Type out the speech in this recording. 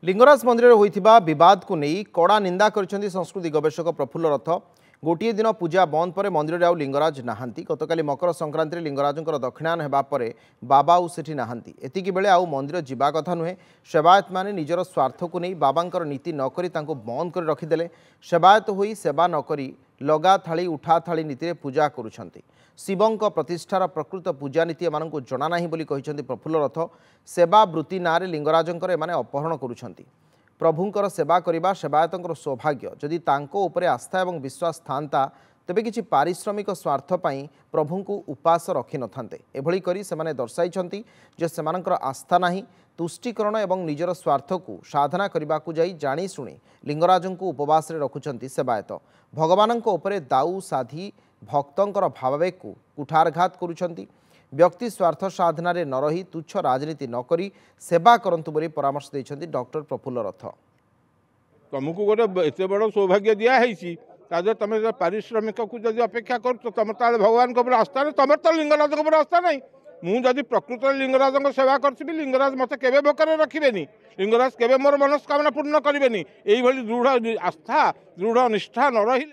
लिंगराज मंदिर में होइथिबा विवाद को नहीं कड़ा निंदा करिसेंति संस्कृति गवेषक प्रफुल्ल रथ। गोटे दिन पूजा बंद पर मंदिर में आउ लिंगराज नाहांती। गतकाली मकर संक्रांति लिंगराजंकर दक्षिणायन हेबा परे बाबा आउ सेठी नाहांती। एतिकी बेले आउ मंदिर जिबा कथा नुहे। सेवायत माने निजर स्वार्थ को नहीं बाबांकर नीति नकरी तांको बंद कर रखिदेले। सेवायत होई सेवा नकरी लगा थाली उठा थाली नीति पूजा करुछंती। शिवंक प्रतिष्ठार प्रकृत पूजा नीति एमानंकु जणा नाही बोली कहिसंती प्रफुल्ल रथ। सेवा वृत्ति नारे लिंगराजंकर एमाने अपहरण करुछंती। प्रभुंकर सेवा करिबा सेवायतंकर सौभाग्य। जदि तांको उपरे आस्था एवं विश्वास थांता तेबे किछि पारिश्रमिक स्वार्थ पई प्रभुंकु उपास रखि नथान्ते। एभली करी सेमाने दर्शाइछंती जे सेमानंकर आस्था नाही, तुष्टिकरण एवं निजर स्वार्थ को साधना करबाकू जाई जानी शुणी लिंगराजंकु उपवास रे रखुछंती सेवायत। भगवानंको उपरे दाऊ साधी भक्तंकर भावावेगकु कुठारघात करुछंती। व्यक्ति स्वार्थ साधना रे न रही तुच्छ राजनीति न करी सेवा करंतु बोली परामर्श देइछंती डॉक्टर प्रफुल्ल रथ। तुमको गोटे एत बड़ सौभाग्य दिखाई तुम पारिश्रमिक को जब अपेक्षा कर तुम भगवान को आस्था नहीं, तुम तो लिंगराज आस्था नहीं। मुझे प्रकृत लिंगराज सेवा करी लिंगराज मत के भोकर रखे लिंगराज के मोर मनस्कामना पूर्ण करें। यही दृढ़ आस्था दृढ़ निष्ठा न रही